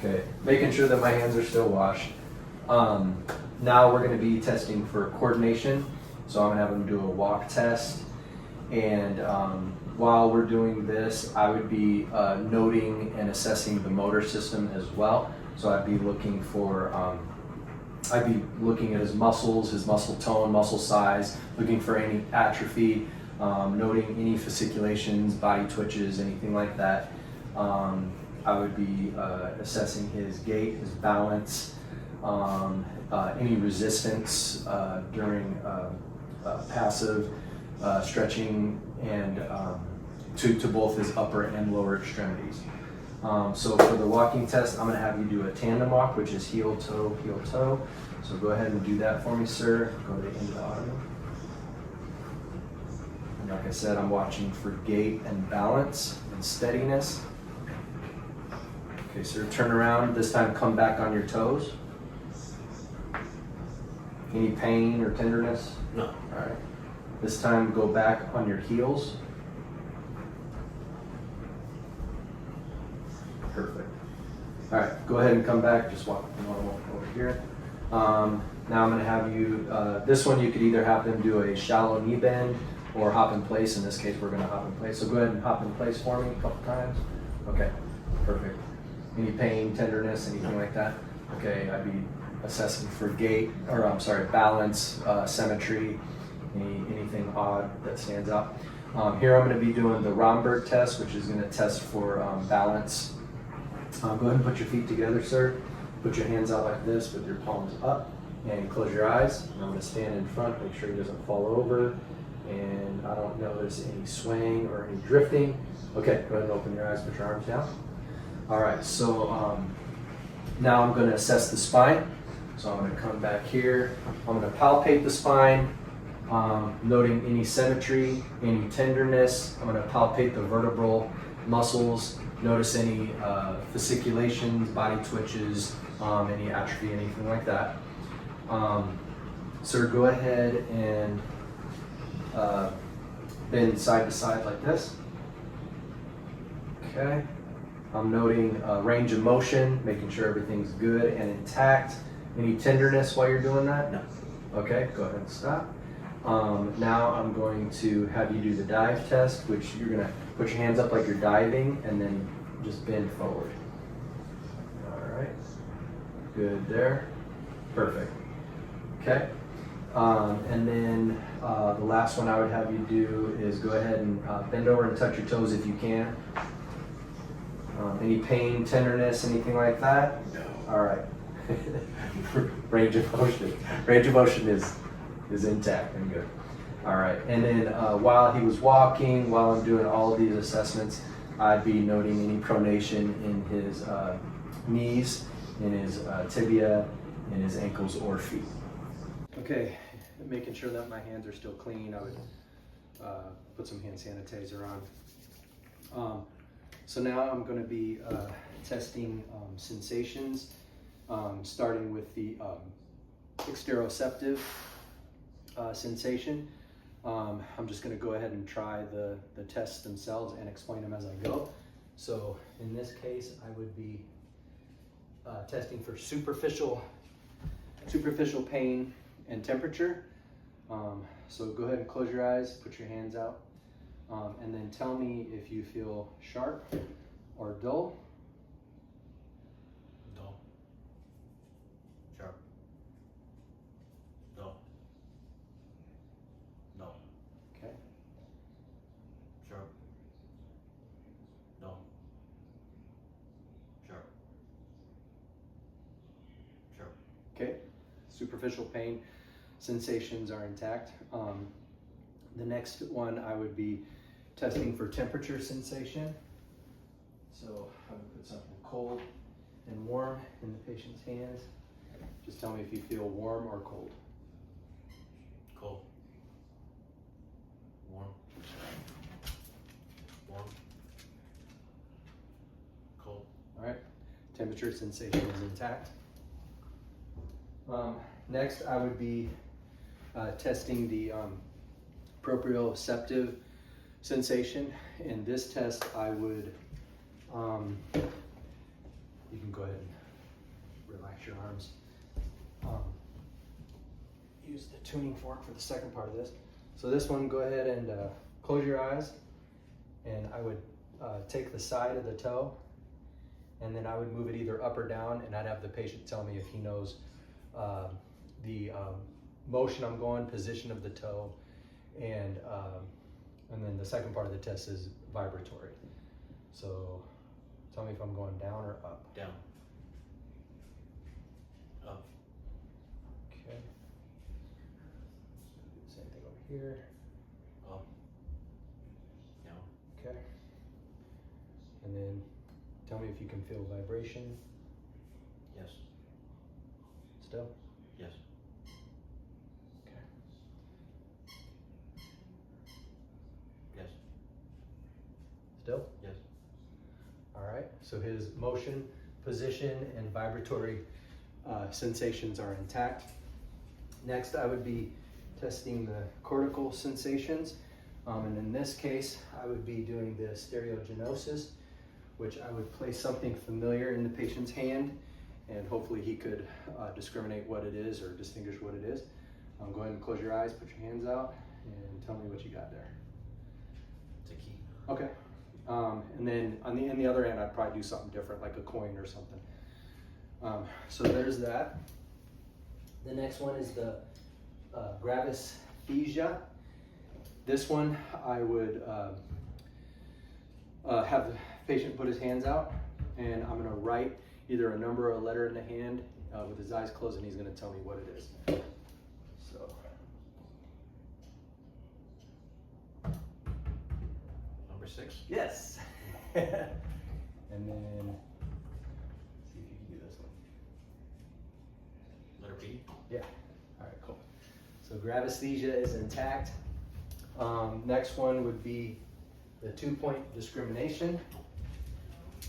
Okay, making sure that my hands are still washed. Now we're going to be testing for coordination. So I'm going to have them do a walk test. And while we're doing this, I would be noting and assessing the motor system as well. So I'd be looking for, I'd be looking at his muscles, his muscle tone, muscle size, looking for any atrophy, noting any fasciculations, body twitches, anything like that. I would be assessing his gait, his balance, any resistance during passive stretching, and to both his upper and lower extremities. So for the walking test, I'm going to have you do a tandem walk, which is heel toe, heel toe. So go ahead and do that for me, sir. Go to the end of the ottoman. And like I said, I'm watching for gait and balance and steadiness. Okay, sir, turn around. This time come back on your toes. Any pain or tenderness? No. All right. This time go back on your heels. Perfect. All right, go ahead and come back. Just walk normal over here. Now I'm going to have you, this one you could either have them do a shallow knee bend or hop in place. In this case, we're going to hop in place. So go ahead and hop in place for me a couple times. Okay, perfect. Any pain, tenderness, anything like that? Okay, I'd be assessing for gait, or I'm sorry, balance, symmetry, anything odd that stands out. Here I'm going to be doing the Romberg test, which is going to test for balance. Go ahead and put your feet together, sir. Put your hands out like this with your palms up, and close your eyes. And I'm going to stand in front, make sure he doesn't fall over, and I don't notice any swaying or any drifting. Okay, go ahead and open your eyes, put your arms down. All right, so now I'm going to assess the spine. So I'm going to come back here. I'm going to palpate the spine, noting any symmetry, any tenderness. I'm going to palpate the vertebral muscles, notice any fasciculations, body twitches, any atrophy, anything like that. Sir, go ahead and bend side to side like this. Okay. I'm noting range of motion, making sure everything's good and intact. Any tenderness while you're doing that? No. Okay, go ahead and stop. Now I'm going to have you do the dive test, which you're going to put your hands up like you're diving and then just bend forward. All right, good there. Perfect. Okay. And then the last one I would have you do is go ahead and bend over and touch your toes if you can. Any pain, tenderness, anything like that? No. All right. Range of motion. Range of motion is intact and good. All right. And then while he was walking, while I'm doing all of these assessments, I'd be noting any pronation in his knees, in his tibia, in his ankles or feet. Okay, making sure that my hands are still clean, I would put some hand sanitizer on. So now I'm going to be testing sensations, starting with the exteroceptive sensation. I'm just going to go ahead and try the tests themselves and explain them as I go. So in this case, I would be testing for superficial pain and temperature. So go ahead and close your eyes, put your hands out, and then tell me if you feel sharp or dull. Dull. Sharp. Dull. Dull. Okay. Sharp. Dull. Sharp. Sharp. Okay. Superficial pain sensations are intact. The next one I would be testing for temperature sensation. So I would put something cold and warm in the patient's hands. Just tell me if you feel warm or cold. Cold. Warm. Warm. Cold. All right. Temperature sensation is intact. Next, I would be testing the proprioceptive sensation. In this test, I would, you can go ahead and relax your arms. Use the tuning fork for the second part of this. So this one, go ahead and close your eyes, and I would take the side of the toe, and then I would move it either up or down, and I'd have the patient tell me if he knows the motion I'm going, position of the toe, and then the second part of the test is vibratory. So tell me if I'm going down or up. Down. Up. Okay. Same thing over here. Up. Down. Okay. And then tell me if you can feel vibration. Yes. Still? Yes. Okay. Yes. Still? Yes. All right. So his motion, position, and vibratory sensations are intact. Next, I would be testing the cortical sensations. And in this case, I would be doing the stereogenosis, which I would place something familiar in the patient's hand, and hopefully he could discriminate what it is or distinguish what it is. Go ahead and close your eyes, put your hands out, and tell me what you got there. It's a key. Okay. And then on the other end, I'd probably do something different, like a coin or something. So there's that. The next one is the gravesthesia. This one, I would have the patient put his hands out, and I'm going to write either a number or a letter in the hand with his eyes closed, and he's going to tell me what it is. So. Number 6. Yes. And then see if you can do this one. Letter B. Yeah. All right, cool. So gravesthesia is intact. Next one would be the 2-point discrimination.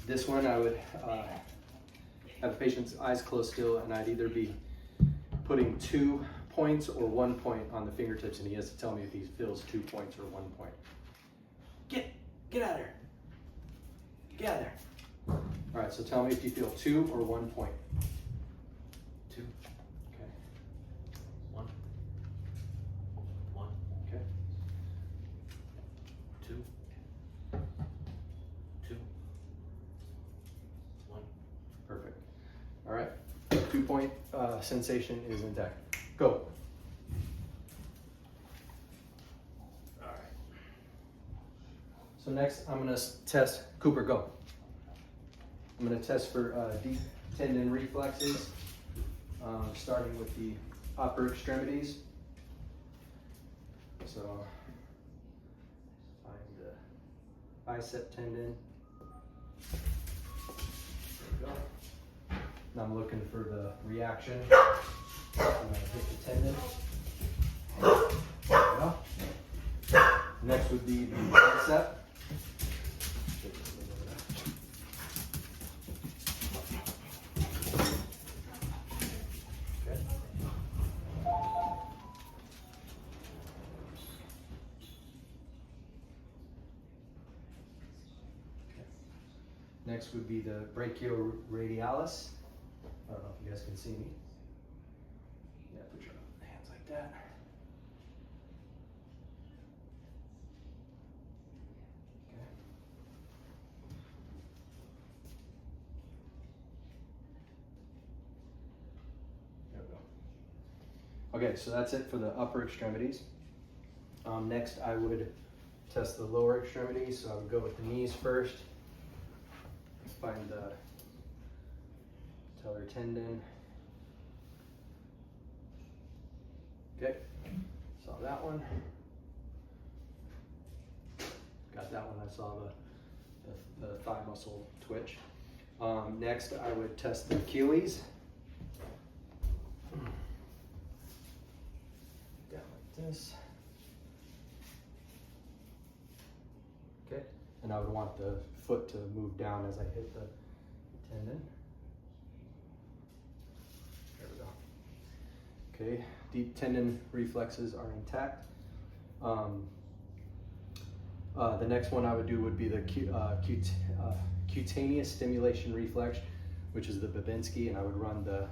This one I would have the patient's eyes closed still, and I'd either be putting 2 points or 1 point on the fingertips, and he has to tell me if he feels 2 points or 1 point. Get out of there. Get out of there. All right, so tell me if you feel 2 or 1 point. 2. Okay. 1. 1. Okay. 2. 2. 1. Perfect. All right. 2-point sensation is intact. Go. All right. So next, I'm going to test. Cooper, go. I'm going to test for deep tendon reflexes, starting with the upper extremities. So find the bicep tendon. There we go. Now I'm looking for the reaction. I'm going to hit the tendon. There we go. Next would be the bicep. Okay. Next would be the brachioradialis. I don't know if you guys can see me. Yeah, put your hands like that. Okay. There we go. Okay, so that's it for the upper extremities. Next, I would test the lower extremities. So I would go with the knees first. Find the patellar tendon. Okay, saw that one. Got that one. I saw the thigh muscle twitch. Next, I would test the Achilles. Down like this. Okay, and I would want the foot to move down as I hit the tendon. There we go. Okay, deep tendon reflexes are intact. The next one I would do would be the cutaneous stimulation reflex, which is the Babinski, and I would run the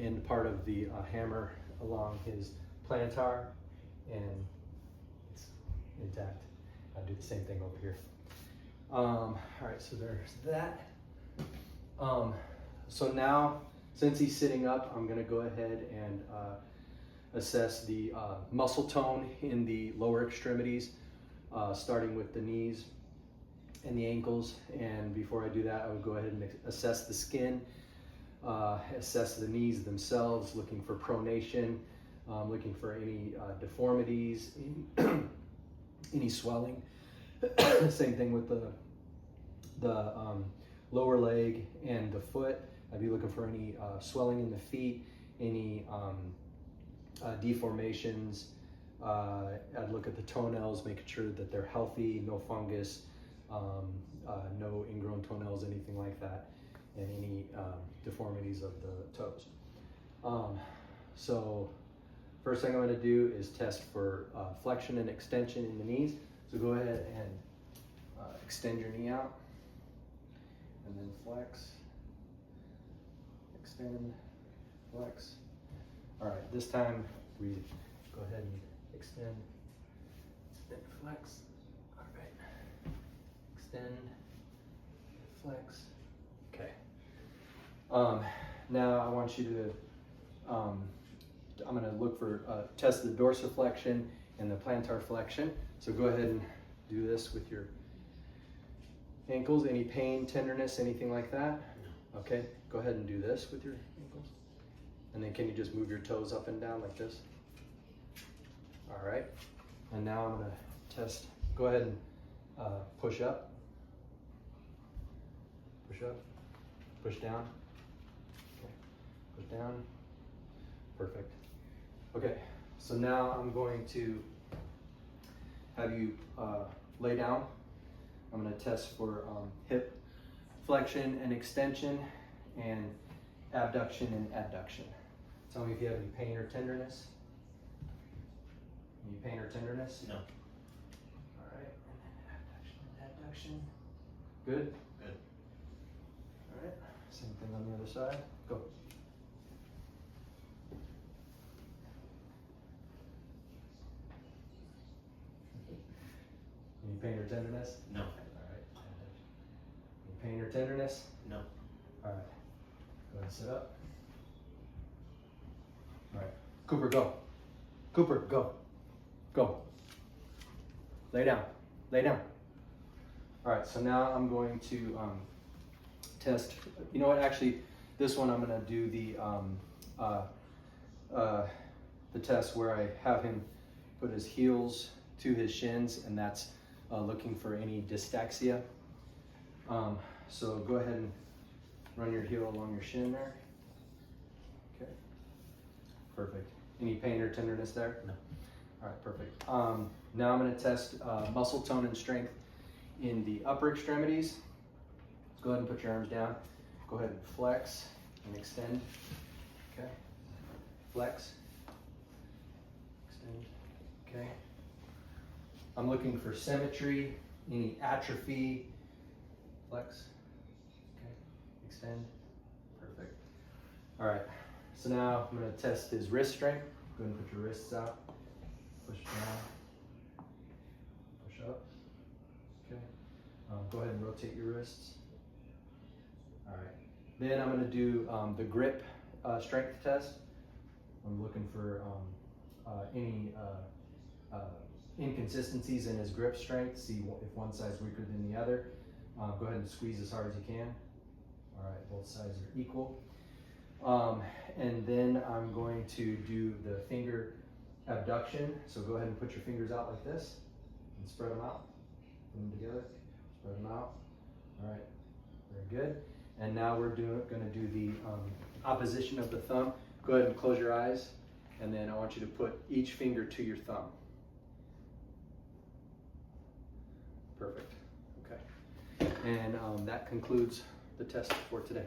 end part of the hammer along his plantar, and it's intact. I do the same thing over here. All right, so there's that. So now, since he's sitting up, I'm gonna go ahead and assess the muscle tone in the lower extremities, starting with the knees and the ankles. And before I do that, I would go ahead and assess the skin, assess the knees themselves, looking for pronation, looking for any deformities, any swelling. Same thing with the lower leg and the foot. I'd be looking for any swelling in the feet, any deformations. I'd look at the toenails, making sure that they're healthy, no fungus, no ingrown toenails, anything like that, and any deformities of the toes. So first thing I'm going to do is test for flexion and extension in the knees. So go ahead and extend your knee out, and then flex, extend, flex. All right, this time we go ahead and extend, then flex. All right, extend, flex. Okay. Now I want you to, I'm going to look for, test the dorsiflexion and the plantar flexion. So go ahead and do this with your ankles. Any pain, tenderness, anything like that? No. Okay, go ahead and do this with your ankles. And then can you just move your toes up and down like this? All right. And now I'm going to test, go ahead and push up. Push up. Push down. Okay. Push down. Perfect. Okay, so now I'm going to have you lay down. I'm going to test for hip flexion and extension, and abduction and adduction. Tell me if you have any pain or tenderness. Any pain or tenderness? No. All right, and then abduction and adduction. Good? Good. All right, same thing on the other side. Go. Any pain or tenderness? No. All right. Any pain or tenderness? No. All right. Go ahead and sit up. All right. Cooper, go. Cooper, go. Go. Lay down. Lay down. All right. So now I'm going to test. You know what? Actually, this one I'm going to do the test where I have him put his heels to his shins, and that's looking for any dystaxia. So go ahead and run your heel along your shin there. Okay. Perfect. Any pain or tenderness there? No. All right, perfect. Now I'm going to test muscle tone and strength in the upper extremities. Go ahead and put your arms down. Go ahead and flex and extend. Okay. Flex. Extend. Okay. I'm looking for symmetry, any atrophy. Flex. Okay. Extend. Perfect. All right. So now I'm going to test his wrist strength. Go ahead and put your wrists out. Push down. Push up. Okay. Go ahead and rotate your wrists. All right. Then I'm going to do the grip strength test. I'm looking for any inconsistencies in his grip strength. See if one side's weaker than the other. Go ahead and squeeze as hard as you can. All right, both sides are equal. And then I'm going to do the finger abduction. So go ahead and put your fingers out like this and spread them out. Put them together. Spread them out. All right, very good. And now we're going to do the opposition of the thumb. Go ahead and close your eyes, and then I want you to put each finger to your thumb. Perfect. Okay. And that concludes the test for today.